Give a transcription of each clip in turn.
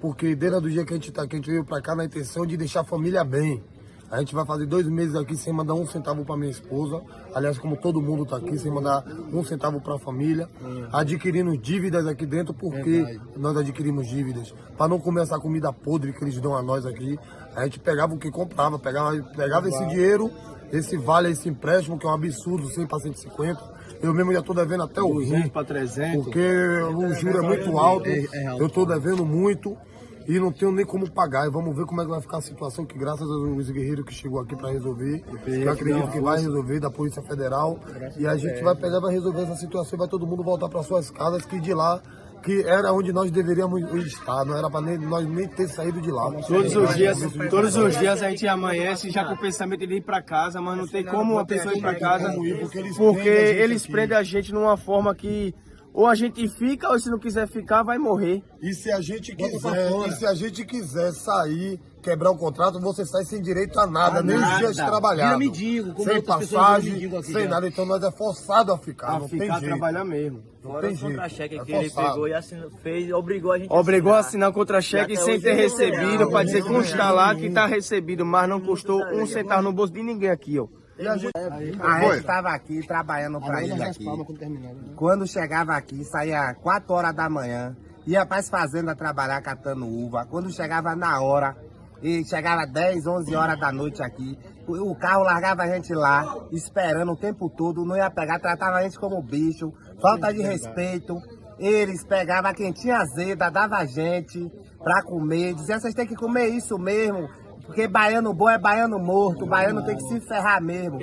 porque desde o dia que a gente tá aqui, a gente veio pra cá na intenção de deixar a família bem. A gente vai fazer 2 meses aqui sem mandar 1 centavo pra minha esposa. Aliás, como todo mundo tá aqui, sem mandar 1 centavo pra família. Adquirindo dívidas aqui dentro, porque nós adquirimos dívidas. Pra não comer essa comida podre que eles dão a nós aqui. A gente pegava o que comprava, pegava esse dinheiro, esse vale, esse empréstimo, que é um absurdo, 100 para 150. Eu mesmo já tô devendo até o 200 para 300. porque o juro é muito alto. Eu tô devendo muito. E não tenho nem como pagar. E vamos ver como é que vai ficar a situação, que graças aos guerreiros que chegou aqui para resolver, eu acredito que vai resolver, da Polícia Federal. E a gente vai pegar, vai resolver essa situação e vai todo mundo voltar para suas casas, que de lá, que era onde nós deveríamos estar, não era para nós nem ter saído de lá. Todos os dias a gente amanhece já com o pensamento de ir para casa, mas não tem como uma pessoa ir para casa, porque eles prendem a gente numa forma que ou a gente fica, ou se não quiser ficar, vai morrer. E se a gente quiser sair, quebrar o contrato, você sai sem direito a nada, nem os dias trabalhados. Sem passagem, sem nada. Então nós é forçado a ficar. Não tem jeito. Trabalhar mesmo. Fora o contra-cheque que ele pegou e assinou, obrigou a gente a assinar o contra-cheque sem ter recebido, para dizer constar lá que está recebido, mas não custou 1 centavo no bolso de ninguém aqui, ó. A gente estava aqui trabalhando para ele aqui. Quando chegava aqui, saía 4 horas da manhã, ia para as fazendas trabalhar catando uva. Quando chegava na hora, e chegava 10, 11 horas da noite aqui, o carro largava a gente lá, esperando o tempo todo, não ia pegar, tratava a gente como bicho, falta de respeito. Eles pegavam quem tinha azeda, dava a gente para comer, diziam, vocês têm que comer isso mesmo. Porque baiano bom é baiano morto, baiano tem que se ferrar mesmo.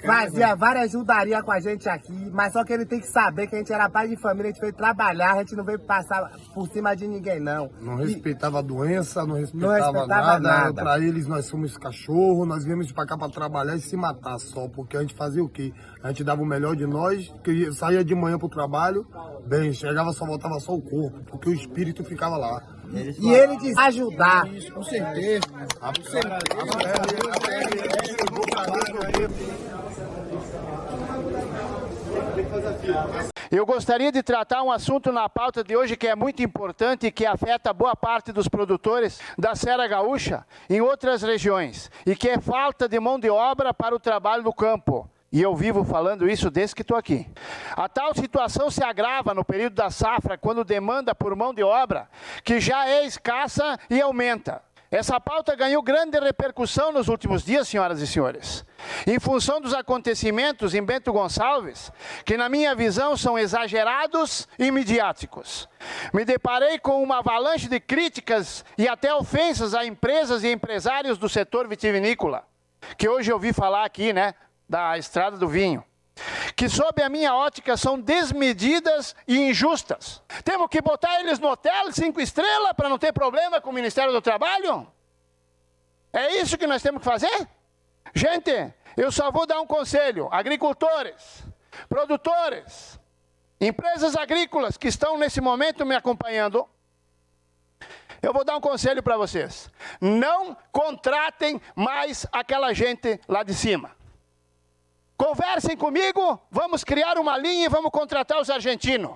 Fazia várias ajudarias com a gente aqui, mas só que ele tem que saber que a gente era pai de família, a gente veio trabalhar, a gente não veio passar por cima de ninguém, não. Não respeitava a doença, não respeitava nada. Pra eles nós somos cachorro, nós viemos pra cá pra trabalhar e se matar só, porque a gente fazia o quê? A gente dava o melhor de nós, que saía de manhã pro trabalho, bem, chegava, só voltava só o corpo, porque o espírito ficava lá. E ele diz ajudar. Com certeza. Eu gostaria de tratar um assunto na pauta de hoje que é muito importante e que afeta boa parte dos produtores da Serra Gaúcha em outras regiões e que é falta de mão de obra para o trabalho do campo. E eu vivo falando isso desde que estou aqui. A tal situação se agrava no período da safra, quando demanda por mão de obra, que já é escassa e aumenta. Essa pauta ganhou grande repercussão nos últimos dias, senhoras e senhores, em função dos acontecimentos em Bento Gonçalves, que na minha visão são exagerados e midiáticos. Me deparei com uma avalanche de críticas e até ofensas a empresas e empresários do setor vitivinícola, que hoje eu ouvi falar aqui, né, da Estrada do Vinho, que sob a minha ótica são desmedidas e injustas. Temos que botar eles no hotel 5 estrelas para não ter problema com o Ministério do Trabalho? É isso que nós temos que fazer? Gente, eu só vou dar um conselho. Agricultores, produtores, empresas agrícolas que estão nesse momento me acompanhando, eu vou dar um conselho para vocês. Não contratem mais aquela gente lá de cima. Conversem comigo, vamos criar uma linha e vamos contratar os argentinos.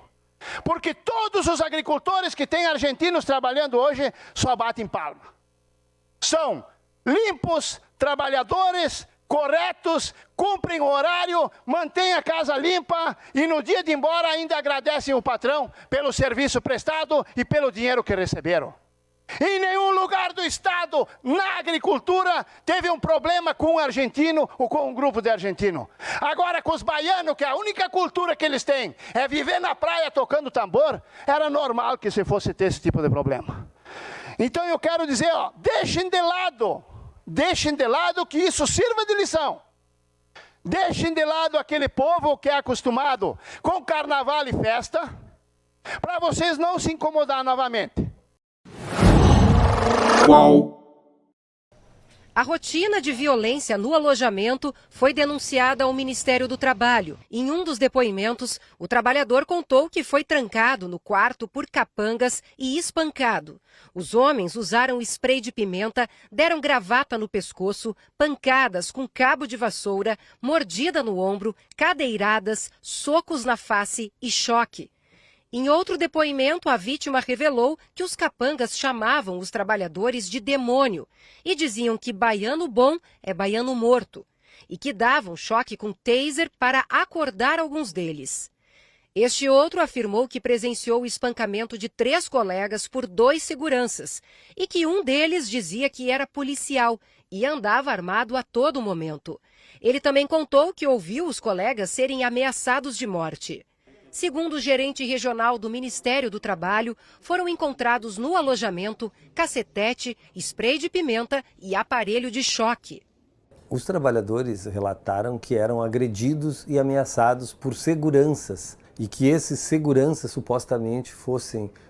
Porque todos os agricultores que têm argentinos trabalhando hoje só batem palma. São limpos, trabalhadores, corretos, cumprem o horário, mantêm a casa limpa e no dia de ir embora ainda agradecem o patrão pelo serviço prestado e pelo dinheiro que receberam. Em nenhum lugar do estado, na agricultura, teve um problema com um argentino ou com um grupo de argentino. Agora, com os baianos, que a única cultura que eles têm é viver na praia tocando tambor, era normal que se fosse ter esse tipo de problema. Então eu quero dizer, ó, deixem de lado que isso sirva de lição. Deixem de lado aquele povo que é acostumado com carnaval e festa, para vocês não se incomodar novamente. A rotina de violência no alojamento foi denunciada ao Ministério do Trabalho. Em um dos depoimentos, o trabalhador contou que foi trancado no quarto por capangas e espancado. Os homens usaram spray de pimenta, deram gravata no pescoço, pancadas com cabo de vassoura, mordida no ombro, cadeiradas, socos na face e choque. Em outro depoimento, a vítima revelou que os capangas chamavam os trabalhadores de demônio e diziam que baiano bom é baiano morto e que davam choque com taser para acordar alguns deles. Este outro afirmou que presenciou o espancamento de 3 colegas por 2 seguranças e que um deles dizia que era policial e andava armado a todo momento. Ele também contou que ouviu os colegas serem ameaçados de morte. Segundo o gerente regional do Ministério do Trabalho, foram encontrados no alojamento cacetete, spray de pimenta e aparelho de choque. Os trabalhadores relataram que eram agredidos e ameaçados por seguranças e que esses seguranças supostamente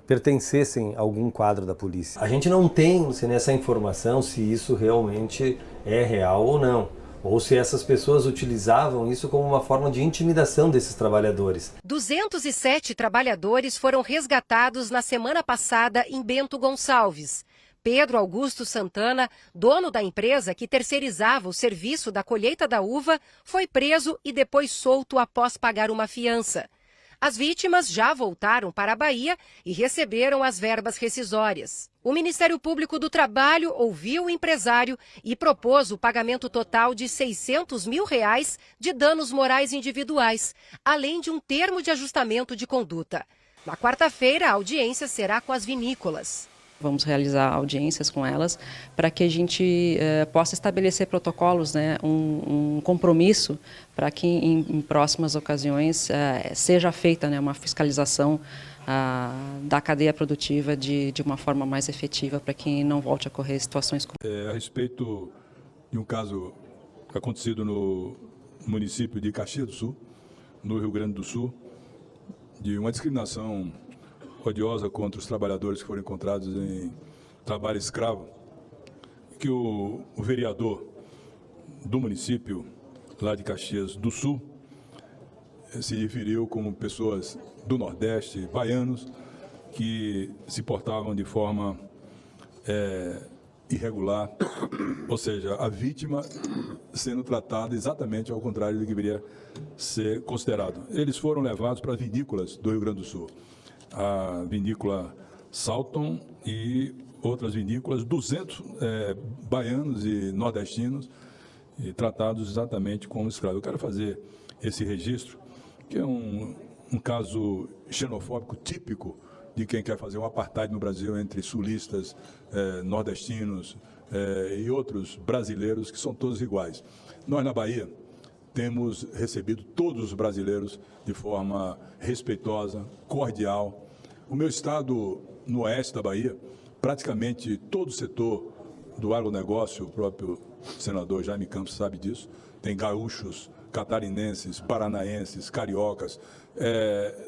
pertencessem a algum quadro da polícia. A gente não tem essa informação se isso realmente é real ou não, ou se essas pessoas utilizavam isso como uma forma de intimidação desses trabalhadores. 207 trabalhadores foram resgatados na semana passada em Bento Gonçalves. Pedro Augusto Santana, dono da empresa que terceirizava o serviço da colheita da uva, foi preso e depois solto após pagar uma fiança. As vítimas já voltaram para a Bahia e receberam as verbas rescisórias. O Ministério Público do Trabalho ouviu o empresário e propôs o pagamento total de R$600 mil de danos morais individuais, além de um termo de ajustamento de conduta. Na quarta-feira, a audiência será com as vinícolas. Vamos realizar audiências com elas para que a gente possa estabelecer protocolos, um compromisso para que em próximas ocasiões seja feita uma fiscalização da cadeia produtiva de uma forma mais efetiva para que não volte a ocorrer situações como a respeito de um caso acontecido no município de Caxias do Sul, no Rio Grande do Sul, de uma discriminação odiosa contra os trabalhadores que foram encontrados em trabalho escravo, que o vereador do município lá de Caxias do Sul se referiu como pessoas do Nordeste, baianos, que se portavam de forma irregular, ou seja, a vítima sendo tratada exatamente ao contrário do que deveria ser considerado. Eles foram levados para vinícolas do Rio Grande do Sul. A vinícola Salton e outras vinícolas, 200 baianos e nordestinos e tratados exatamente como escravos. Eu quero fazer esse registro, que é um caso xenofóbico típico de quem quer fazer um apartheid no Brasil entre sulistas, nordestinos e outros brasileiros que são todos iguais. Nós, na Bahia, temos recebido todos os brasileiros de forma respeitosa, cordial. O meu estado, no oeste da Bahia, praticamente todo o setor do agronegócio, o próprio senador Jaime Campos sabe disso, tem gaúchos, catarinenses, paranaenses, cariocas,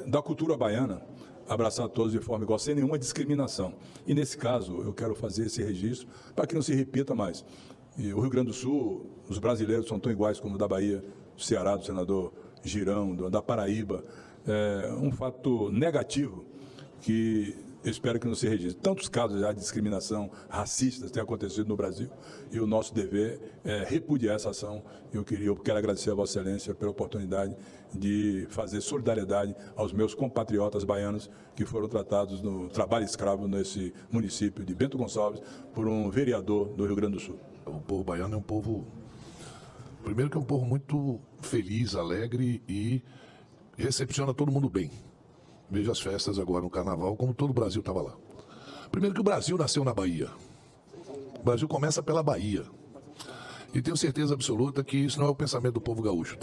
da cultura baiana, abraçar todos de forma igual, sem nenhuma discriminação. E nesse caso, eu quero fazer esse registro para que não se repita mais. E o Rio Grande do Sul, os brasileiros são tão iguais como o da Bahia, do Ceará, do senador Girão, da Paraíba. É um fato negativo que eu espero que não se registre. Tantos casos já de discriminação racista têm acontecido no Brasil e o nosso dever é repudiar essa ação. Eu quero agradecer a Vossa Excelência pela oportunidade de fazer solidariedade aos meus compatriotas baianos que foram tratados no trabalho escravo nesse município de Bento Gonçalves por um vereador do Rio Grande do Sul. O povo baiano é um povo, primeiro que é um povo muito feliz, alegre e recepciona todo mundo bem. Veja as festas agora no Carnaval, como todo o Brasil estava lá. Primeiro que o Brasil nasceu na Bahia. O Brasil começa pela Bahia. E tenho certeza absoluta que isso não é o pensamento do povo gaúcho.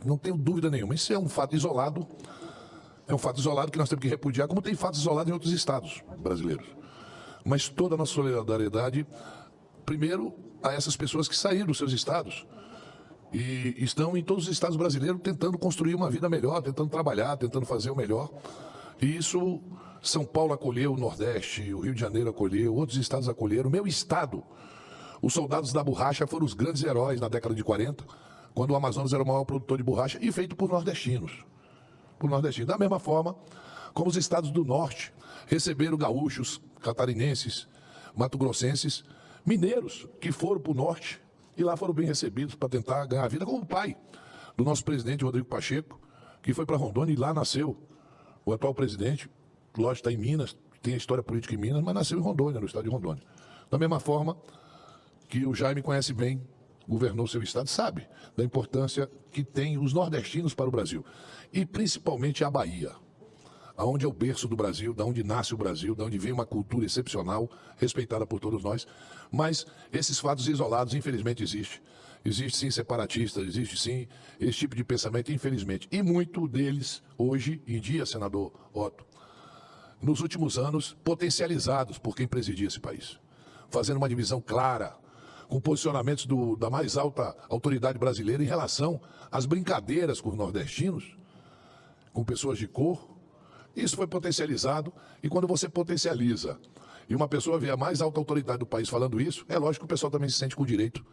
Não tenho dúvida nenhuma. Isso é um fato isolado. É um fato isolado que nós temos que repudiar, como tem fatos isolados em outros estados brasileiros. Mas toda a nossa solidariedade, primeiro, a essas pessoas que saíram dos seus estados e estão em todos os estados brasileiros tentando construir uma vida melhor, tentando trabalhar, tentando fazer o melhor. E isso, São Paulo acolheu, o Nordeste, o Rio de Janeiro acolheu, outros estados acolheram. O meu estado, os soldados da borracha foram os grandes heróis na década de 40, quando o Amazonas era o maior produtor de borracha, e feito por nordestinos. Por nordestinos. Da mesma forma, como os estados do Norte receberam gaúchos, catarinenses, mato-grossenses, mineiros, que foram para o Norte e lá foram bem recebidos para tentar ganhar a vida, como o pai do nosso presidente Rodrigo Pacheco, que foi para Rondônia e lá nasceu O atual presidente, lógico, está em Minas, tem a história política em Minas, mas nasceu em Rondônia, no estado de Rondônia. Da mesma forma que o Jaime conhece bem, governou seu estado, sabe da importância que tem os nordestinos para o Brasil. E principalmente a Bahia, aonde é o berço do Brasil, da onde nasce o Brasil, da onde vem uma cultura excepcional, respeitada por todos nós. Mas esses fatos isolados, infelizmente, existem. Existe sim separatistas, existe sim esse tipo de pensamento, infelizmente. E muito deles, hoje em dia, senador Otto, nos últimos anos, potencializados por quem presidia esse país. Fazendo uma divisão clara, com posicionamentos da mais alta autoridade brasileira em relação às brincadeiras com os nordestinos, com pessoas de cor. Isso foi potencializado, e quando você potencializa e uma pessoa vê a mais alta autoridade do país falando isso, é lógico que o pessoal também se sente com o direito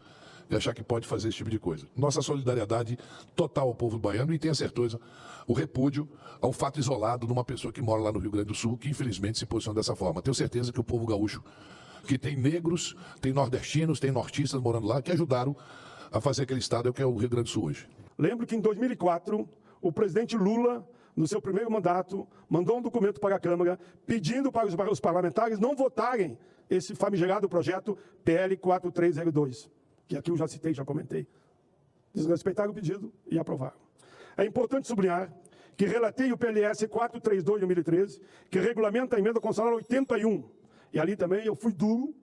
de achar que pode fazer esse tipo de coisa. Nossa solidariedade total ao povo baiano, e tenha certeza o repúdio ao fato isolado de uma pessoa que mora lá no Rio Grande do Sul, que infelizmente se posiciona dessa forma. Tenho certeza que o povo gaúcho, que tem negros, tem nordestinos, tem nortistas morando lá, que ajudaram a fazer aquele estado que é o Rio Grande do Sul hoje. Lembro que em 2004, o presidente Lula, no seu primeiro mandato, mandou um documento para a Câmara pedindo para os parlamentares não votarem esse famigerado projeto PL 4302, que aqui eu já citei, já comentei. Desrespeitaram o pedido e aprovaram. É importante sublinhar que relatei o PLS 432 de 2013, que regulamenta a emenda constitucional 81. E ali também eu fui duro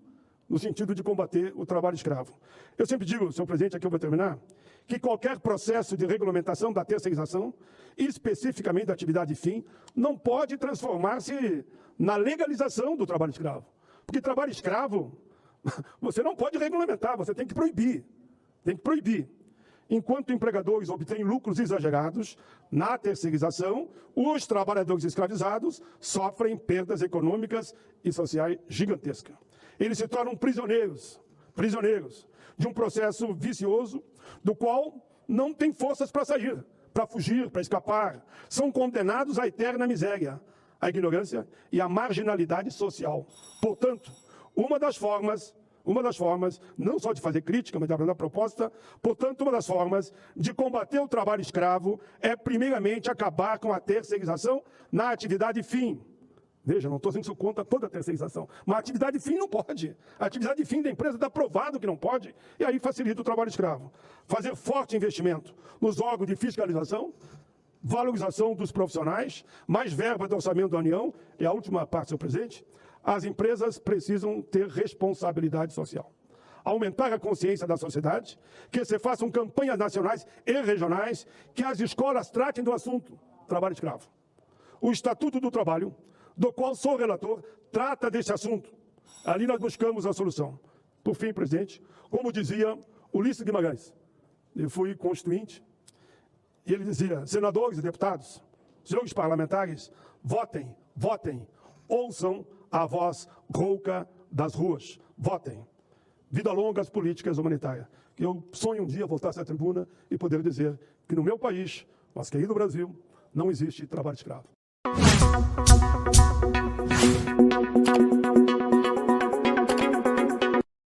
no sentido de combater o trabalho escravo. Eu sempre digo, senhor presidente, aqui eu vou terminar, que qualquer processo de regulamentação da terceirização, especificamente da atividade fim, não pode transformar-se na legalização do trabalho escravo. Porque trabalho escravo, você não pode regulamentar, você tem que proibir. Tem que proibir. Enquanto empregadores obtêm lucros exagerados na terceirização, os trabalhadores escravizados sofrem perdas econômicas e sociais gigantescas. Eles se tornam prisioneiros de um processo vicioso, do qual não tem forças para sair, para fugir, para escapar. São condenados à eterna miséria, à ignorância e à marginalidade social. Portanto, uma das formas, não só de fazer crítica, mas de apresentar proposta, portanto, uma das formas de combater o trabalho escravo é, primeiramente, acabar com a terceirização na atividade fim. Veja, não estou dizendo que isso conta toda a terceirização, mas a atividade fim não pode. A atividade fim da empresa está provado que não pode, e aí facilita o trabalho escravo. Fazer forte investimento nos órgãos de fiscalização, valorização dos profissionais, mais verba do orçamento da União, e a última parte, senhor presidente, as empresas precisam ter responsabilidade social. Aumentar a consciência da sociedade, que se façam campanhas nacionais e regionais, que as escolas tratem do assunto trabalho escravo. O Estatuto do Trabalho, do qual sou relator, trata deste assunto. Ali nós buscamos a solução. Por fim, presidente, como dizia Ulisses Guimarães, eu fui constituinte, e ele dizia, senadores e deputados, senhores parlamentares, votem, votem, ouçam a voz rouca das ruas, votem. Vida longa às políticas humanitárias. Eu sonho um dia voltar a essa tribuna e poder dizer que no meu país, nosso querido Brasil, não existe trabalho escravo.